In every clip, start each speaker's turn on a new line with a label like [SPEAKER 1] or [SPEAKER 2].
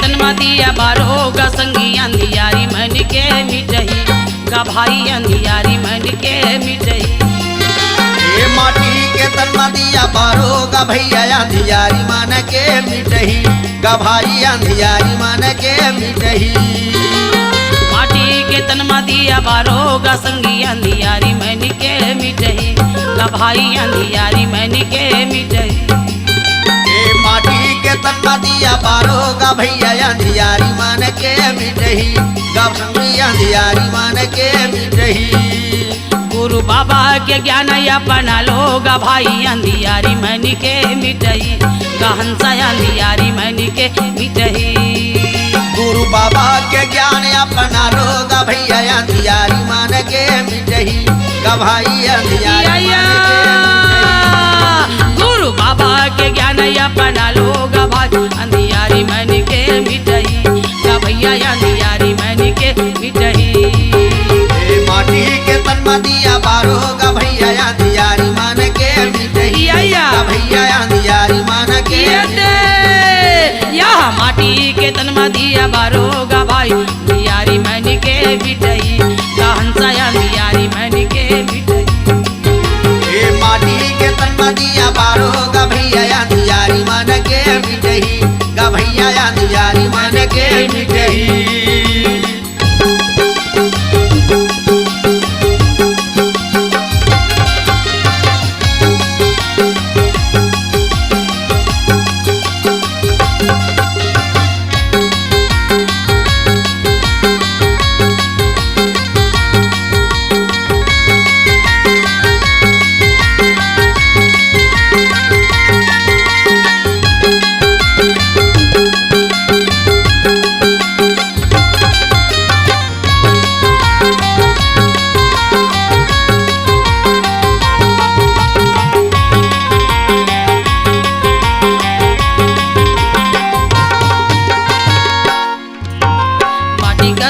[SPEAKER 1] तनमा दिया बारो गा संगी अंधियारी मन के मिटही गा भाई अंधियारी मन के मिटही
[SPEAKER 2] ये माटी के तनमा दिया बारो गा भैया अंधियारी मन के मिटही गा भाई अंधियारी मन के मिटही
[SPEAKER 1] माटी के तनमा दिया बारो गा संगी अंधियारी मन के मिटही गा भाई अंधियारी मन के मिटही
[SPEAKER 2] ये माटी के तनमा दिया बारो गा भैया अंधियारी मन के मिटही गा संगी अंधियारी मन के मिटही
[SPEAKER 1] गुरु बाबा के ज्ञान अपना लोगा भाई अंधियारी मन के मिटही गा हंसा अंधियारी मन के मिटही
[SPEAKER 2] गुरु बाबा के ज्ञान अपना लोगा भैया अंधियारी मन के मिटही गा भाई अंधियारी मन के मिटही
[SPEAKER 1] गुरु बाबा के ज्ञान अपना लोगा भाई अंधियारी मन के मिटही गा भैया अंधियारी मन के मिटही
[SPEAKER 2] माटी के तनमा दिया बारो गा भैया अंधियारी मन के मिटही गा भैया अंधियारी मन के
[SPEAKER 1] यह माटी के तनमा दिया बारो गा भाई अंधियारी मन के मिटही गा हंसा अंधियारी मन के मिटही
[SPEAKER 2] ये माटी के तनमा दिया बारो गा भैया अंधियारी मन के मिटही गा भैया अंधियारी मन के मिटही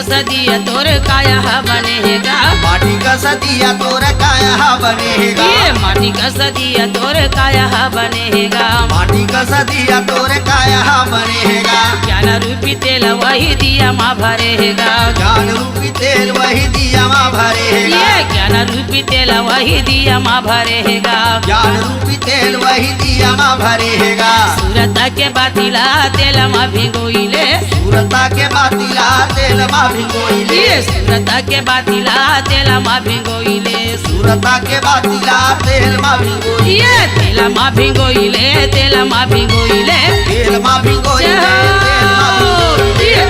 [SPEAKER 1] सदिया तोर काया बनेगा
[SPEAKER 2] माटी का सदिया तोर काया बनेगा
[SPEAKER 1] ये माटी का सदिया तोर काया बनेगा
[SPEAKER 2] माटी का सदिया तोर काया बनेगा
[SPEAKER 1] ज्ञान रूपी तेल वही दिया माँ भरेगा
[SPEAKER 2] ज्ञान रूपी तेल वही दिया माँ भरेगा
[SPEAKER 1] ये ज्ञान रूपी तेल वही दिया माँ भरेगा
[SPEAKER 2] ज्ञान रूपी तेल वही दिया माँ भरेगा
[SPEAKER 1] सूरत के बातिला तेल माँ भिगोइले
[SPEAKER 2] सूरता के बातिला तेल माँ भिगोइले
[SPEAKER 1] ये सूरत के बातिला तेल माँ भिगोइले
[SPEAKER 2] सूरता के बातिला तेल माँ भिगोइले
[SPEAKER 1] ये तेल माँ भिगोइले तेल माँ भिगोइले
[SPEAKER 2] तेल माँ भिगोइले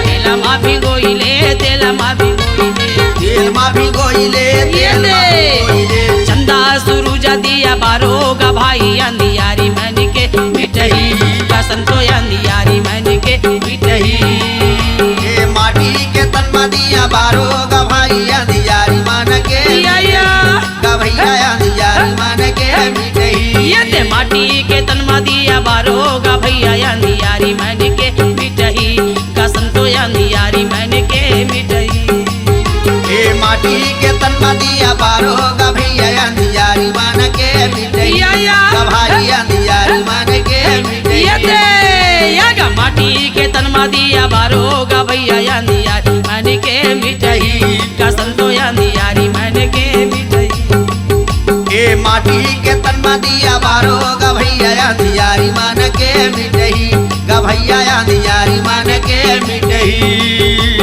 [SPEAKER 1] तेल माँ भिगोइले तेल माँ भिगोइले
[SPEAKER 2] तेल माँ भिगोइले तेल माँ भिगोइले
[SPEAKER 1] चंदा सुरुजा दिया बारोगा भाई अंधियारी मन के मिटही कसम तो अंधियारी मन के मिटही
[SPEAKER 2] ये माटी के तनमा दिया बारो गा भाई अंधियारी मन के गा भैया अंधियारी मन के मिटही
[SPEAKER 1] ये ते माटी के तनमा दिया बारोगा भैया अंधियारी मन के मिटही कसम तो अंधियारी मन के मिटही
[SPEAKER 2] ये माटी के तनमा दिया बारो गा भैया अंधियारी मन के मिटही गा भाई अंधियारी मन के मिटही
[SPEAKER 1] ये ते यागा माटी के तनमा दिया बारोगा भैया अंधियारी मन के मिटही कसम तो अंधियारी मन के मिटही
[SPEAKER 2] ये माटी के तनमा दिया बारो गा भैया अंधियारी मन के मिटही गा भैया अंधियारी मन के मिटही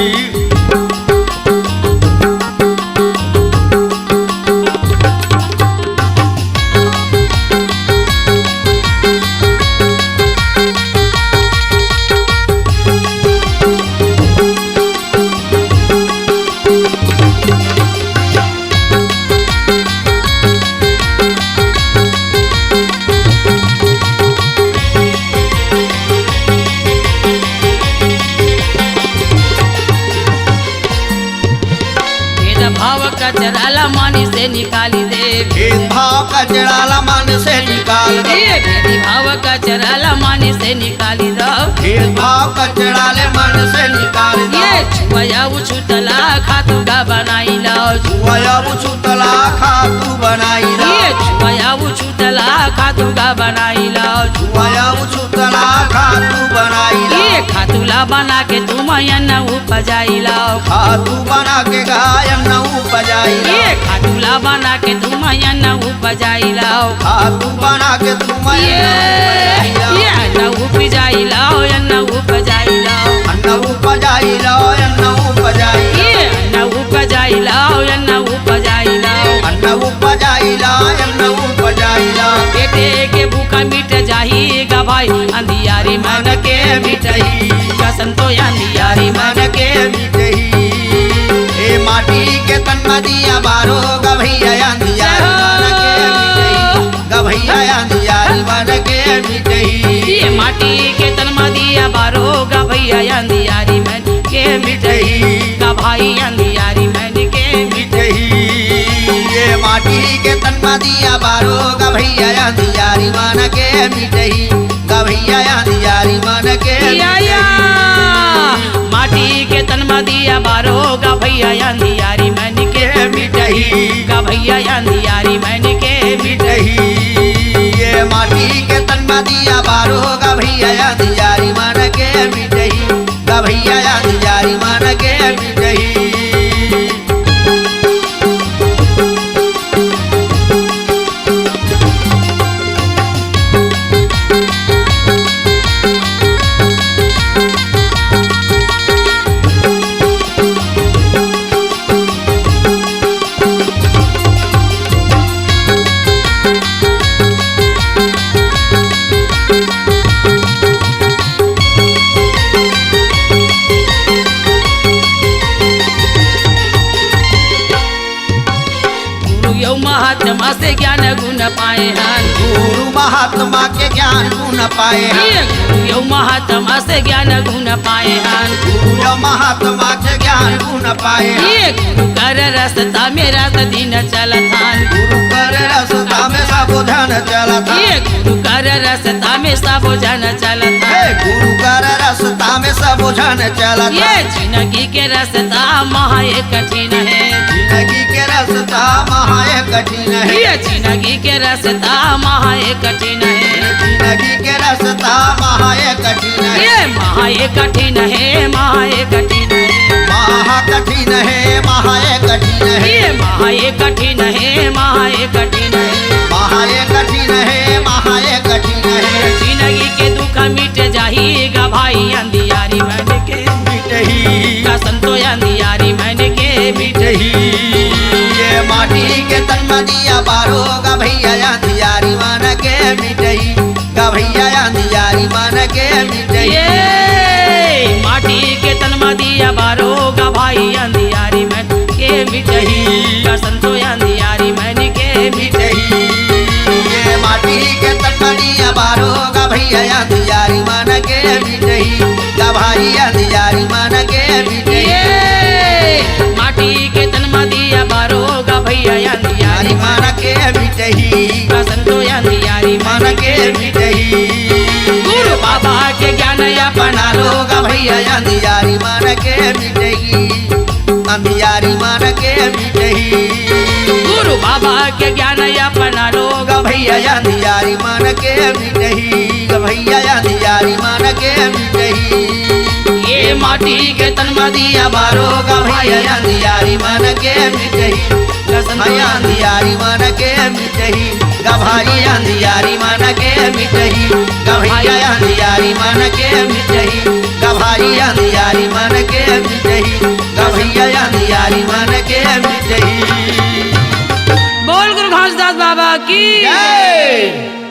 [SPEAKER 1] कचराला मन से निकाली दे
[SPEAKER 2] भेदभाव कचराला मन से निकाल दो
[SPEAKER 1] भेदभाव कचराला मन से निकाली दो
[SPEAKER 2] भेदभाव कचराले मन से निकाल दो
[SPEAKER 1] ये छुआ उछुतला खातू का बनाई लो
[SPEAKER 2] छुआ उछुतला खातू बनाई लो
[SPEAKER 1] ये छुआ उछुतला खातुगा बनाइला
[SPEAKER 2] जुआऊ सुतला खातू बनाइला
[SPEAKER 1] ये खातुला बना के तुम न उपजाइला
[SPEAKER 2] खातू बना के गायन न उपजाइला
[SPEAKER 1] ये खातुला बना के तुम न उपजाइला
[SPEAKER 2] खातू बना के तुम
[SPEAKER 1] ये न उपजाइला न उपजाइला
[SPEAKER 2] अन्न उपजाइला अन्न उपजाइला
[SPEAKER 1] ये न उपजाइला न उपजाइला
[SPEAKER 2] अन्न उपजाइला अन्न उपजाइला
[SPEAKER 1] पेटे के भूखा मिट जाएगा भाई अंधियारी मन के मिटही कसम तो अंधियारी मन
[SPEAKER 2] मन के मिटही ए माटी के तन मदिया बारो गभैया अंधियारी मन के मिटही गभैया अंधियारी मन के मिटही
[SPEAKER 1] ये माटी के तन मदिया बारो गभैया अंधियारी मन के मिटही गभाई अंधियारी मन के
[SPEAKER 2] मिटही ये माटी के तन मदिया बारो गभैया अंधियारी मन के मिटही गभैया अंधियारी मन के
[SPEAKER 1] या माटी के तन मदिया बारो गभैया अंधियारी मन के मिटही गभैया अंधियारी मन के मिटही
[SPEAKER 2] ये माटी के तन मदिया बारो गभैया अंधियारी मन के मिटही गभैया अंधियारी मन के मिटही
[SPEAKER 1] महात्मा से ज्ञान गुण पाए हन
[SPEAKER 2] गुरु महात्मा के ज्ञान गुण पाए हैं
[SPEAKER 1] गुरु महात्मा से ज्ञान गुण पाए हन
[SPEAKER 2] गुरु महात्मा के ज्ञान गुण पाए हैं
[SPEAKER 1] ये गुरु कर रसता मेरा दिन चलत हन
[SPEAKER 2] गुरु कर रसता में सब धन चलता
[SPEAKER 1] ये गुरु कर रसता में सब जन चलत
[SPEAKER 2] हे
[SPEAKER 1] हन
[SPEAKER 2] गुरु कर रसता में सब धन चलता
[SPEAKER 1] ये जिंदगी के रसता महा कठिन है
[SPEAKER 2] जिंदगी के रसता महा कठिन है
[SPEAKER 1] ये जिंदगी के रसता महा कठिन है
[SPEAKER 2] जिंदगी के रसता महा कठिन है
[SPEAKER 1] ये महा कठिन है महा कठिन है
[SPEAKER 2] महा कठिन है महा कठिन है
[SPEAKER 1] ये महा कठिन है महा कठिन है
[SPEAKER 2] महा कठिन है महा कठिन है
[SPEAKER 1] जिंदगी के दुख मिट जाएगा भाई अंधियारी मन के
[SPEAKER 2] मिटही
[SPEAKER 1] कसम तो अंधियारी मन के मिटही
[SPEAKER 2] ये माटी के तन मदिया बारो गभैया अंधियारी मन के मिटही गभैया अंधियारी मन के मिटही
[SPEAKER 1] ये माटी के तन मदिया बारो गभाई अंधियारी मन के मिटही कसम तो अंधियारी मन के मिटही
[SPEAKER 2] ये माटी के तन मदिया बारो गभैया अंधियारी मन के मिटही गभैया अंधियारी मन के मिटही
[SPEAKER 1] ये माटी के तन मदिया बारो गभैया अंधियारी
[SPEAKER 2] मन के मिटही
[SPEAKER 1] कसम तो अंधियारी
[SPEAKER 2] मन के मिटही
[SPEAKER 1] गुरु बाबा के ज्ञान
[SPEAKER 2] बना लो गभैया अंधियारी मन के मिटही अंधियारी मन के मिटही
[SPEAKER 1] गुरु बाबा के ज्ञान अपना लो
[SPEAKER 2] गभैया अंधियारी मन के मिटही गभैया अंधियारी मन के मिटही
[SPEAKER 1] ये माटी के तन मदिया बारो
[SPEAKER 2] गभैया अंधियारी मन के मिटही गभैया अंधियारी मन के मिटही गभैया अंधियारी मन के मिटही गभैया अंधियारी मन के मिटही गभैया अंधियारी मन के मिटही गभैया अंधियारी मन के मिटही
[SPEAKER 1] बोल गुरु घासदास बाबा की
[SPEAKER 2] जय।